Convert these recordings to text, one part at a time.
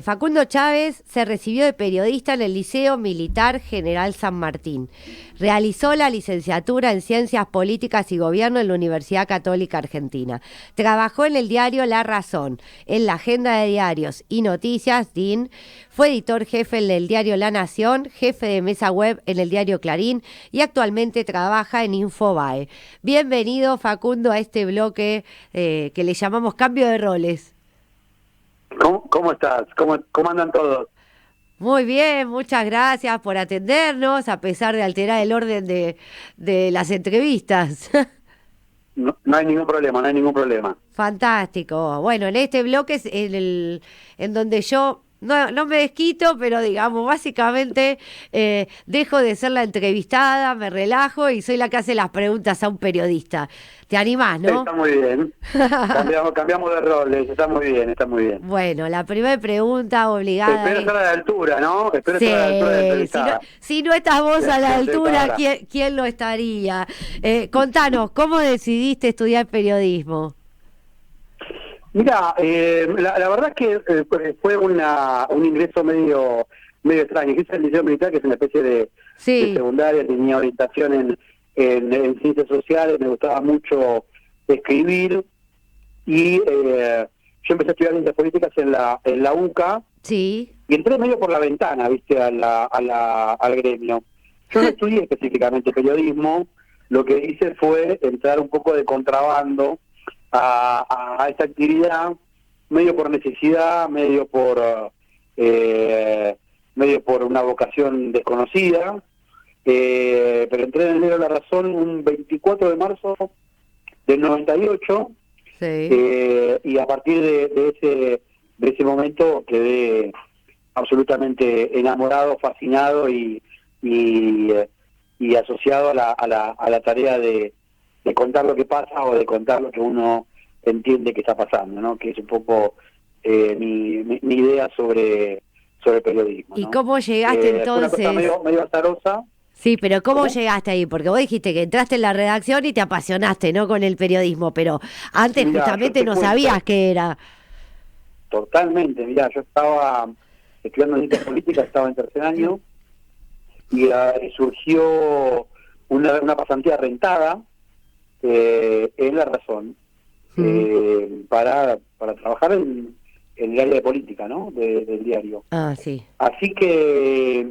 Facundo Chávez se recibió de periodista en el Liceo Militar General San Martín. Realizó la licenciatura en Ciencias Políticas y Gobierno en la Universidad Católica Argentina. Trabajó en el diario La Razón, en la Agenda de Diarios y Noticias, DIN. Fue editor jefe en el diario La Nación, jefe de mesa web en el diario Clarín y actualmente trabaja en Infobae. Bienvenido, Facundo, a este bloque que le llamamos Cambio de Roles. ¿Cómo estás? ¿Cómo andan todos? Muy bien, muchas gracias por atendernos, a pesar de alterar el orden de las entrevistas. No hay ningún problema, no hay ningún problema. Fantástico. Bueno, en este bloque es en donde yo no me desquito, pero digamos, básicamente dejo de ser la entrevistada, me relajo y soy la que hace las preguntas a un periodista. ¿Te animás, no? Está muy bien. Cambiamos de roles, está muy bien, está muy bien. Bueno, la primera pregunta obligada Espero es... estar a la altura, ¿no? Espero Sí, estar a la altura de la entrevistada. si no estás vos a la altura, Ahora. ¿quién lo estaría? Contanos, ¿cómo decidiste estudiar periodismo? Mira, la verdad es que fue un ingreso medio extraño. Hice el Liceo Militar, que es una especie de secundaria, tenía orientación en ciencias sociales, me gustaba mucho escribir y yo empecé a estudiar ciencias políticas en la UCA. Sí. Y entré medio por la ventana, viste, al gremio. Yo no estudié específicamente periodismo, lo que hice fue entrar un poco de contrabando a esta actividad, medio por necesidad, medio por una vocación desconocida, pero entré en enero a La Razón un 24 de marzo del 98, y a partir de ese momento quedé absolutamente enamorado, fascinado y asociado a la tarea de contar lo que pasa o de contar lo que uno entiende que está pasando, ¿no? Que es un poco mi idea sobre periodismo, ¿no? ¿Y cómo llegaste entonces? Fue una cosa medio azarosa. Sí, pero ¿cómo llegaste ahí? Porque vos dijiste que entraste en la redacción y te apasionaste, ¿no? Con el periodismo, pero antes justamente no sabías qué era. Totalmente, mirá, yo estaba estudiando ciencias políticas, estaba en tercer año y surgió una pasantía rentada en La Razón para trabajar en el área de política, ¿no? Del diario. Ah, sí. Así que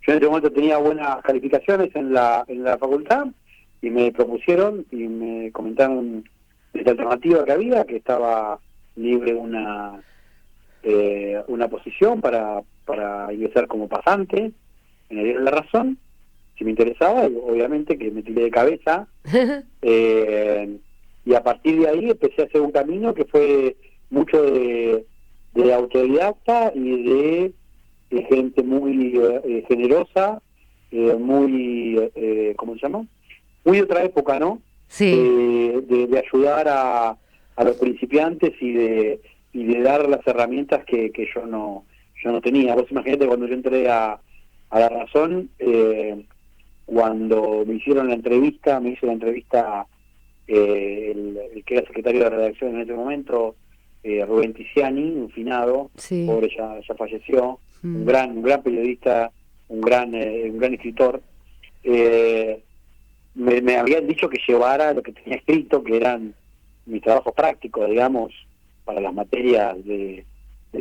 yo en ese momento tenía buenas calificaciones en la facultad y me propusieron y me comentaron esta alternativa que había, que estaba libre una posición para ingresar como pasante en el diario La Razón, si me interesaba, y obviamente que me tiré de cabeza, y a partir de ahí empecé a hacer un camino que fue mucho de autodidacta y de gente muy generosa, muy, ¿cómo se llama? Muy de otra época, ¿no? Sí. De ayudar a los principiantes y de dar las herramientas que yo no tenía. Vos imaginate cuando yo entré a La Razón, cuando me hizo la entrevista el que era secretario de redacción en ese momento, Rubén Tiziani, un finado, pobre, ya falleció, un gran periodista, un gran escritor. Me habían dicho que llevara lo que tenía escrito, que eran mis trabajos prácticos, digamos, para las materias de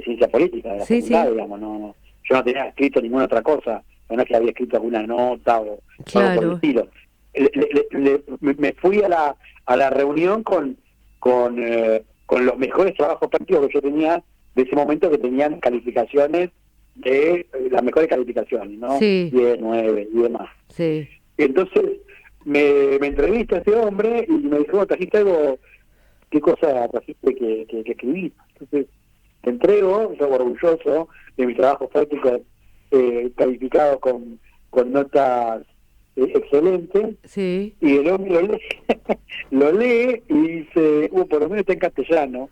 ciencia política, de la facultad, digamos, yo no tenía escrito ninguna otra cosa, no es que había escrito alguna nota o algo por el estilo. Me fui a la reunión con los mejores trabajos prácticos que yo tenía de ese momento, que tenían calificaciones de las mejores calificaciones, ¿no? 10, 9 y demás. Sí. Entonces me entrevista a ese hombre y me dijo, ¿trajiste algo? ¿Qué cosa trajiste que escribí? Entonces te entrego, yo orgulloso de mis trabajos prácticos calificados con notas excelentes, y el hombre lo lee y dice, por lo menos está en castellano.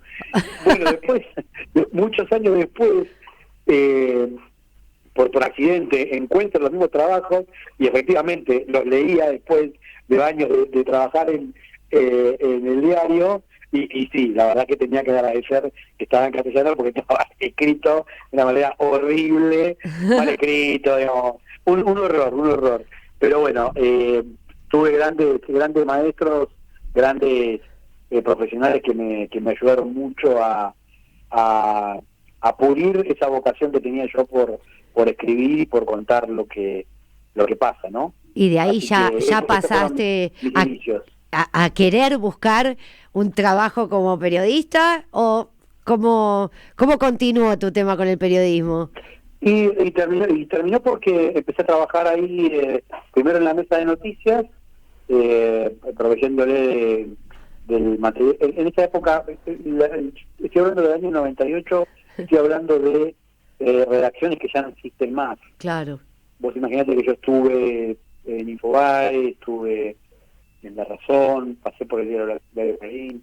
Bueno, después, muchos años después, por accidente, encuentro los mismos trabajos y efectivamente los leía después de años de trabajar en el diario, y sí, la verdad que tenía que agradecer que estaba en castellano porque estaba escrito de una manera horrible, mal escrito, digamos, un horror. Pero bueno, tuve grandes maestros, grandes profesionales que me ayudaron mucho a pulir esa vocación que tenía yo por escribir y por contar lo que pasa, ¿no? Y de ahí Así ya que esos fueron pasaste mis inicios. a querer buscar un trabajo como periodista, o cómo continuó tu tema con el periodismo. Y terminó porque empecé a trabajar ahí, primero en la mesa de noticias, proveyéndole del material. En esa época, estoy hablando del año 98, estoy hablando de redacciones que ya no existen más. Claro. Vos imaginate que yo estuve en Infobae, estuve en La Razón, pasé por el diario de Clarín,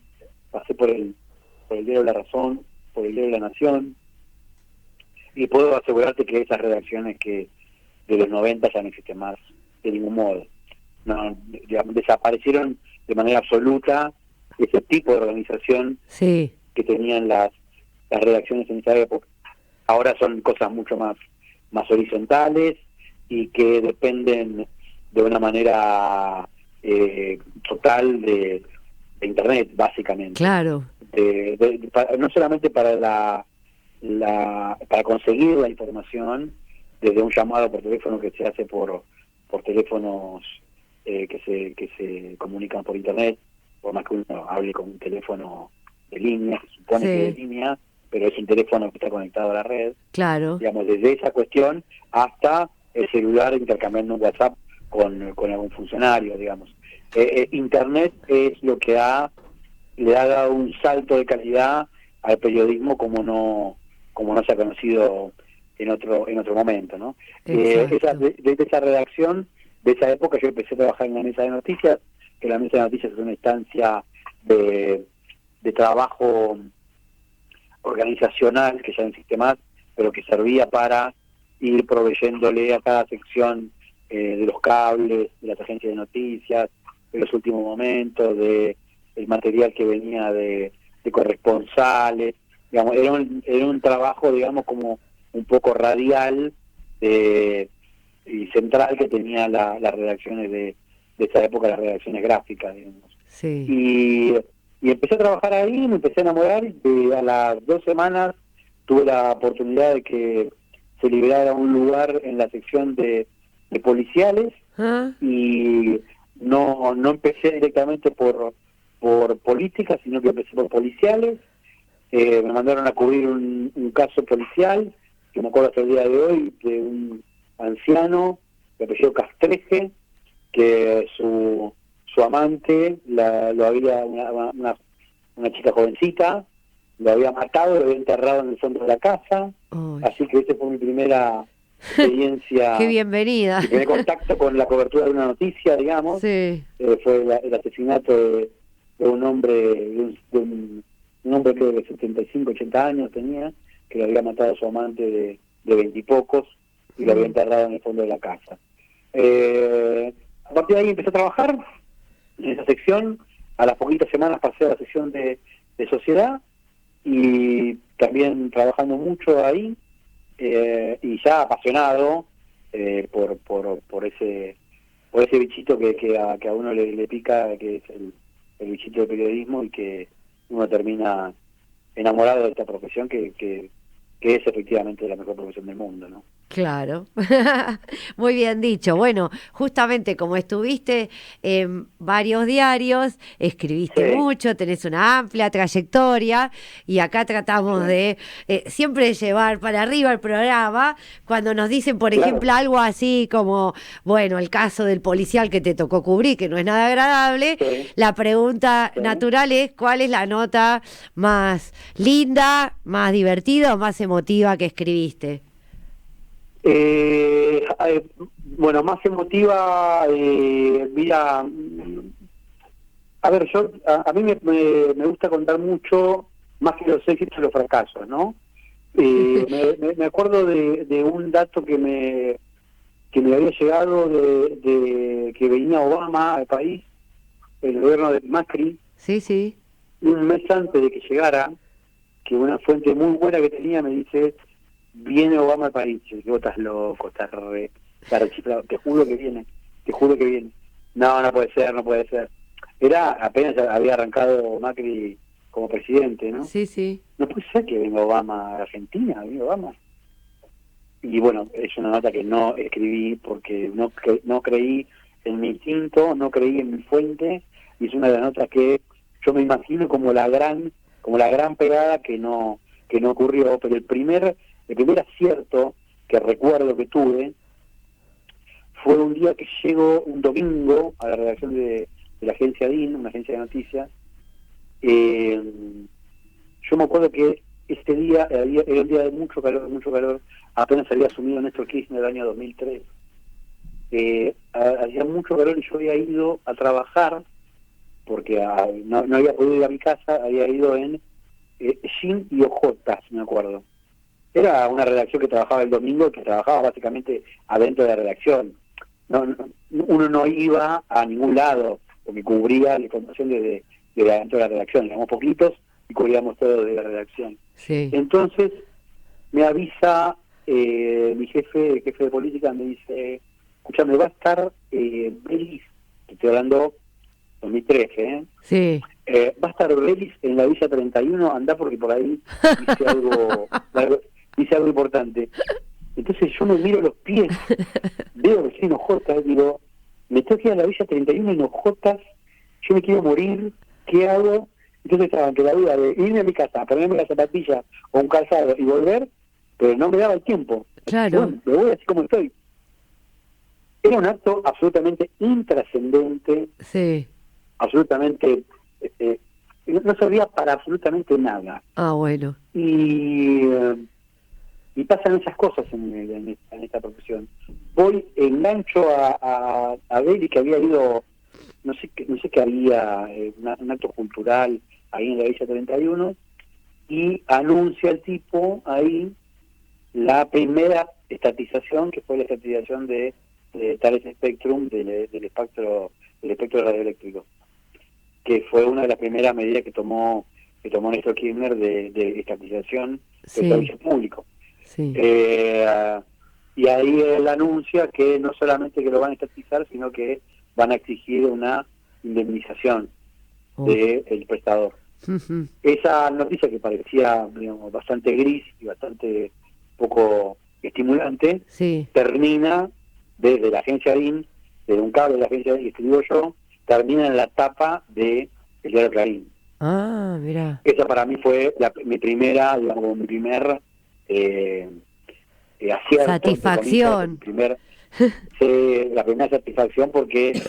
pasé por el diario La Razón, por el diario La Nación, y puedo asegurarte que esas redacciones que de los 90 ya no existen más de ningún modo. No, digamos, desaparecieron de manera absoluta ese tipo de organización Sí. que tenían las redacciones en esa época. Ahora son cosas mucho más horizontales y que dependen de una manera total de Internet, básicamente. Claro. No solamente para para conseguir la información, desde un llamado por teléfono que se hace por teléfonos que se comunican por Internet, por más que uno hable con un teléfono de línea, se supone que de línea, pero es un teléfono que está conectado a la red. Claro. Digamos, desde esa cuestión hasta el celular intercambiando un WhatsApp con algún funcionario, digamos. Internet es lo que le ha dado un salto de calidad al periodismo como no se ha conocido en otro momento, ¿no? Desde esa redacción, de esa época, yo empecé a trabajar en la mesa de noticias, que la mesa de noticias es una instancia de trabajo organizacional que ya no existe más, pero que servía para ir proveyéndole a cada sección de los cables, de las agencias de noticias, de los últimos momentos, de el material que venía de corresponsales. Digamos, era un trabajo, digamos, como un poco radial y central que tenía las redacciones de esa época, las redacciones gráficas, digamos. Sí. Y empecé a trabajar ahí, me empecé a enamorar, y a las 2 semanas tuve la oportunidad de que se liberara un lugar en la sección de policiales. Y no empecé directamente por política, sino que empecé por policiales. Me mandaron a cubrir un caso policial, que me acuerdo hasta el día de hoy, de un anciano de apellido Castreje, que su amante lo había, una chica jovencita, lo había matado, lo había enterrado en el fondo de la casa. Así que esa fue mi primera experiencia. ¡Qué bienvenida! Mi primer contacto con la cobertura de una noticia, digamos. Sí. Fue el asesinato de un hombre, de un hombre que de 75, 80 años tenía, que lo había matado a su amante de 20 y pocos, y lo había enterrado en el fondo de la casa. A partir de ahí empecé a trabajar en esa sección. A las poquitas semanas pasé a la sección de sociedad, y también trabajando mucho ahí, y ya apasionado por ese bichito que a uno le pica, que es el bichito del periodismo, y que uno termina enamorado de esta profesión que es efectivamente la mejor profesión del mundo, ¿no? Claro, muy bien dicho. Bueno, justamente como estuviste en varios diarios, escribiste mucho, tenés una amplia trayectoria, y acá tratamos de siempre llevar para arriba el programa. Cuando nos dicen, por ejemplo, algo así como, bueno, el caso del policial que te tocó cubrir, que no es nada agradable, la pregunta natural es: ¿cuál es la nota más linda, más divertida o más emotiva que escribiste? Bueno, más emotiva, mira, a ver, a mí me gusta contar mucho, más que los éxitos, los fracasos, ¿no? Me acuerdo de un dato que me había llegado de que venía Obama al país, el gobierno de Macri. Sí. un mes antes de que llegara, que una fuente muy buena que tenía me dice, viene Obama al país. Yo digo, estás loco, estás rechiflado, te juro que viene, te juro que viene. No, no puede ser, no puede ser. Era, apenas había arrancado Macri como presidente, ¿no? Sí, sí. No puede ser que venga Obama a Argentina, venga Obama. Y bueno, es una nota que no escribí porque no creí en mi instinto, no creí en mi fuente, y es una de las notas que yo me imagino como la gran pegada que no ocurrió. Pero el primer acierto que recuerdo que tuve fue un día que llego un domingo a la redacción de la agencia DIN, una agencia de noticias. Yo me acuerdo que este día era un día de mucho calor, apenas había asumido Néstor Kirchner en el año 2003. Hacía mucho calor y yo había ido a trabajar, porque no había podido ir a mi casa, había ido en jean y ojotas, me acuerdo. Era una redacción que trabajaba el domingo, que trabajaba básicamente adentro de la redacción. Uno no iba a ningún lado, porque cubría la información de adentro de la redacción. Éramos poquitos y cubríamos todo de la redacción. Sí. Entonces me avisa mi jefe de política, me dice, escúchame, va a estar Belis, que estoy hablando 2013, Sí. va a estar Belis en la Villa 31, andá porque por ahí dice algo importante. Entonces yo me miro los pies, veo que estoy en ojotas, digo, me tengo que ir a la Villa 31 en ojotas, yo me quiero morir, ¿qué hago? Entonces estaba ante la duda de irme a mi casa, ponerme la zapatilla o un calzado y volver, pero no me daba el tiempo. Claro. Bueno, me voy así como estoy. Era un acto absolutamente intrascendente, Sí. absolutamente, no servía para absolutamente nada. Ah, bueno. Y pasan esas cosas en esta profesión. Voy, engancho a Beli, que había ido, no sé qué había, un acto cultural ahí en la Villa 31, y anuncia el tipo ahí la primera estatización, que fue la estatización de Thales Spectrum, del espectro radioeléctrico, que fue una de las primeras medidas que tomó Néstor Kirchner de estatización del servicio público. Sí. Y ahí él anuncia que no solamente que lo van a estatizar, sino que van a exigir una indemnización del prestador. Uh-huh. Esa noticia, que parecía, digamos, bastante gris y bastante poco estimulante, Sí. termina desde la agencia DIN, desde un cable de la agencia DIN que escribo yo, termina en la tapa de el diario Clarín. Ah, mira. Esa para mí fue mi primer acierto, satisfacción. La primera satisfacción, porque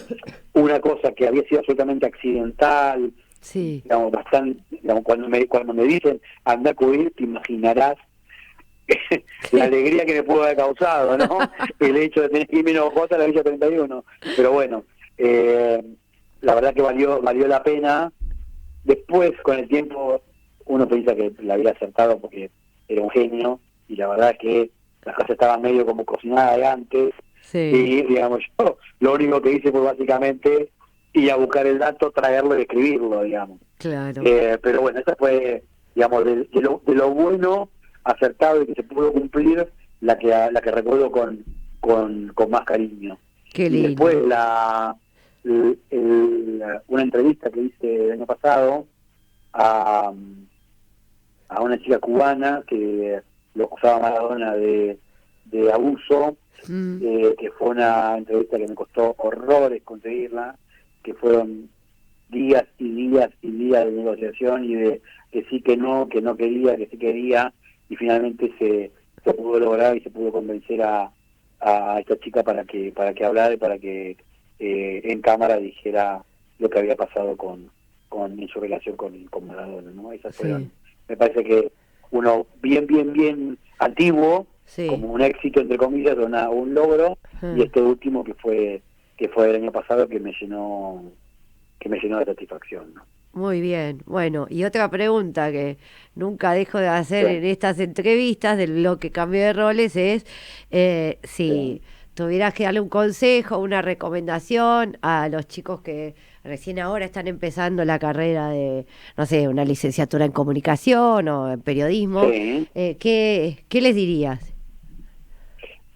una cosa que había sido absolutamente accidental, sí, digamos, bastante, digamos, cuando me dicen anda a cubrir, te imaginarás la alegría que me pudo haber causado, ¿no? El hecho de tener que irme en Ojota a la Villa 31. Pero bueno, la verdad que valió la pena. Después, con el tiempo, uno piensa que la había acertado porque era un genio, y la verdad es que la casa estaba medio como cocinada de antes. sí. Y, digamos, yo lo único que hice fue básicamente ir a buscar el dato, traerlo y escribirlo, digamos. Claro. Pero bueno, esa fue, digamos, de lo bueno, acertado y que se pudo cumplir, la que recuerdo con más cariño. Qué Y lindo. después una entrevista que hice el año pasado a una chica cubana que lo acusaba a Maradona de abuso, que fue una entrevista que me costó horrores conseguirla, que fueron días y días y días de negociación y de que sí, que no quería, que sí quería, y finalmente se pudo lograr y se pudo convencer a esta chica para que hablara y para que en cámara dijera lo que había pasado en su relación con Maradona, ¿no? Esas fueron, me parece que uno bien antiguo, sí, como un éxito entre comillas, un logro, y este último que fue el año pasado, que me llenó de satisfacción, ¿no? Muy bien. Bueno, y otra pregunta que nunca dejo de hacer Sí. en estas entrevistas de lo que cambió de roles es si tuvieras que darle un consejo, una recomendación a los chicos recién ahora están empezando la carrera de, no sé, una licenciatura en comunicación o en periodismo, Sí. ¿qué les dirías?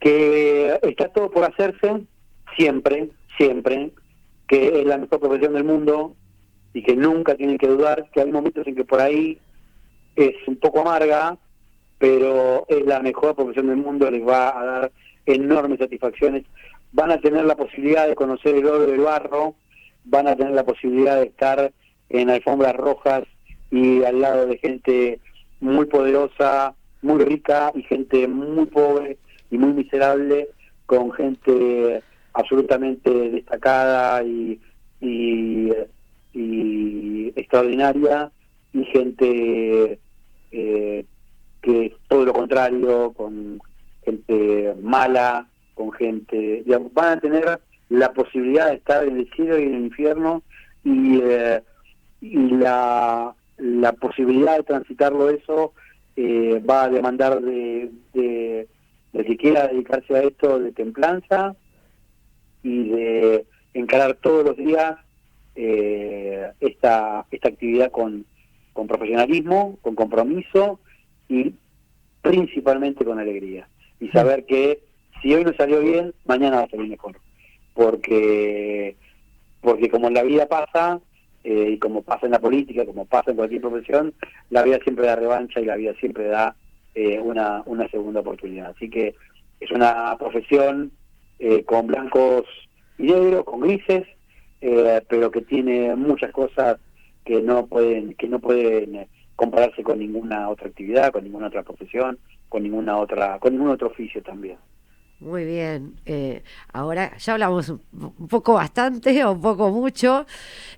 Que está todo por hacerse, siempre, siempre, que es la mejor profesión del mundo y que nunca tienen que dudar, que hay momentos en que por ahí es un poco amarga, pero es la mejor profesión del mundo, les va a dar enormes satisfacciones, van a tener la posibilidad de conocer el oro del barro, van a tener la posibilidad de estar en alfombras rojas y al lado de gente muy poderosa, muy rica y gente muy pobre y muy miserable, con gente absolutamente destacada y, y extraordinaria, y gente que es todo lo contrario, con gente mala, con gente, digamos, van a tener la posibilidad de estar en el cielo y en el infierno, y la posibilidad de transitarlo eso va a demandar de que quiera dedicarse a esto, de templanza y de encarar todos los días esta actividad con profesionalismo, con compromiso y principalmente con alegría. Y saber que si hoy no salió bien, mañana va a salir mejor. Porque como en la vida pasa, y como pasa en la política, como pasa en cualquier profesión, la vida siempre da revancha y la vida siempre da una segunda oportunidad. Así que es una profesión con blancos y negros, con grises, pero que tiene muchas cosas que no pueden compararse con ninguna otra actividad, con ninguna otra profesión, con ningún otro oficio también. Muy bien. Ahora ya hablamos un poco bastante o un poco mucho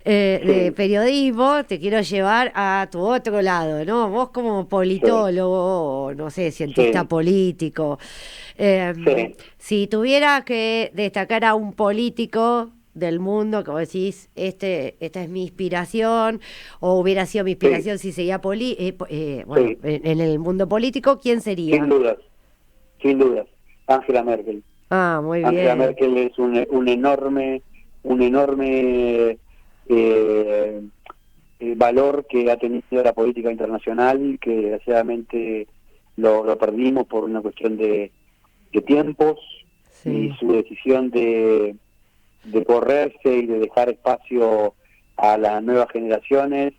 de Sí, periodismo. Te quiero llevar a tu otro lado, ¿no? Vos como sí, politólogo, o no sé, cientista sí, político. eh, sí, si tuviera que destacar a un político del mundo, que vos decís, esta es mi inspiración, o hubiera sido mi sí, inspiración si seguía bueno, sí, en el mundo político, ¿quién sin sería? dudas, sin dudas. Angela Merkel. Ah, muy Angela bien. Merkel es un enorme eh, valor que ha tenido la política internacional, que desgraciadamente lo perdimos por una cuestión de tiempos, y Sí. su decisión de correrse y de dejar espacio a las nuevas generaciones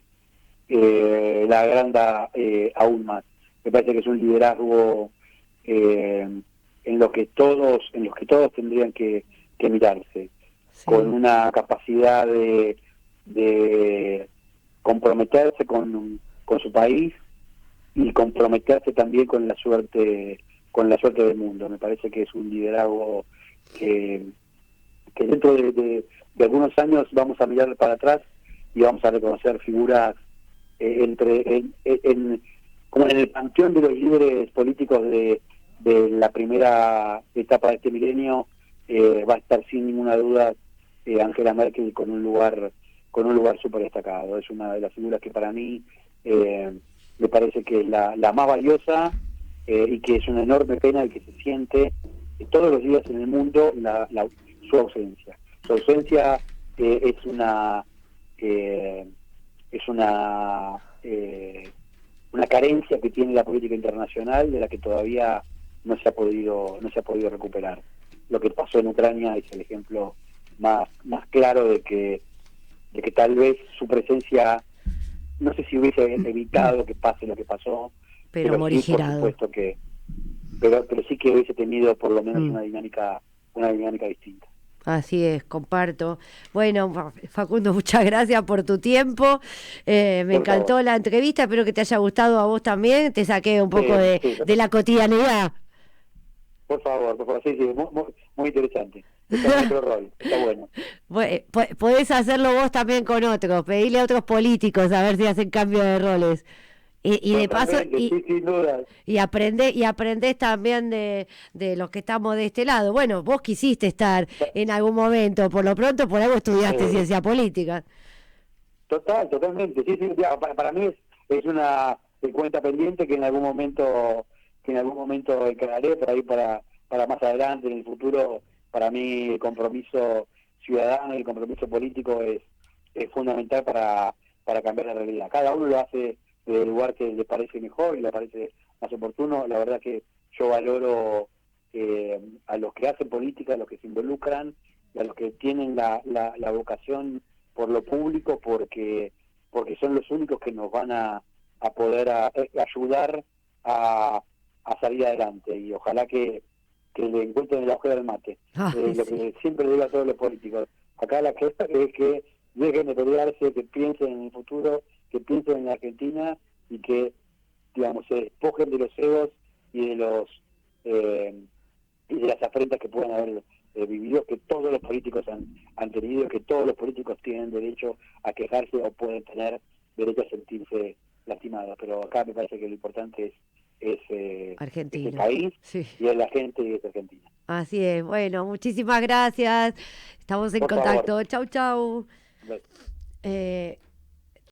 la agranda aún más. Me parece que es un liderazgo eh, en los que todos tendrían que mirarse, con Sí, una capacidad de comprometerse con su país y comprometerse también con la suerte del mundo. Me parece que es un liderazgo que, que dentro de algunos años vamos a mirar para atrás y vamos a reconocer figuras como en el panteón de los líderes políticos de la primera etapa de este milenio. Va a estar sin ninguna duda Angela Merkel con un lugar súper destacado. Es una de las figuras que para mí me parece que es la más valiosa, y que es una enorme pena y que se siente todos los días en el mundo su ausencia. Su ausencia es eh, una carencia que tiene la política internacional, de la que todavía no se ha podido recuperar. Lo que pasó en Ucrania es el ejemplo más claro de que tal vez su presencia, no sé si hubiese evitado que pase lo que pasó, pero pero sí, por morigirado. supuesto que pero sí que hubiese tenido por lo menos Mm, una dinámica distinta. así es, comparto. Bueno, Facundo, muchas gracias por tu tiempo. Me Por favor. encantó la entrevista, espero que te haya gustado a vos también. Te saqué un poco Sí, sí, de la cotidianidad. por favor, sí, muy interesante. Está en otro rol, está bueno. Podés hacerlo vos también con otros, pedirle a otros políticos a ver si hacen cambio de roles. Y de paso, Totalmente, sí, sin duda. y aprendés también de los que estamos de este lado. Bueno, vos quisiste estar en algún momento, por lo pronto por algo estudiaste Eh, ciencia política. totalmente, sí, sí, ya, para mí es una cuenta pendiente que en algún momento encararé por ahí para más adelante, en el futuro. Para mí el compromiso ciudadano y el compromiso político fundamental para cambiar la realidad. Cada uno lo hace desde el lugar que le parece mejor y le parece más oportuno. La verdad que yo valoro a los que hacen política, a los que se involucran, y a los que tienen la vocación por lo público, porque son los únicos que nos van a poder ayudar a salir adelante, y ojalá que le encuentren el agujero del mate. Lo que siempre le digo a todos los políticos, acá la cosa es que dejen de pelearse, que piensen en el futuro, que piensen en la Argentina, y que, digamos, se despojen de los egos y de los y de las afrentas que puedan haber vivido, que todos los políticos han tenido, que todos los políticos tienen derecho a quejarse o pueden tener derecho a sentirse lastimados. Pero acá me parece que lo importante es el país, sí, y es la gente de Argentina. Así es. Bueno, muchísimas gracias. Estamos en contacto. Chau, chau.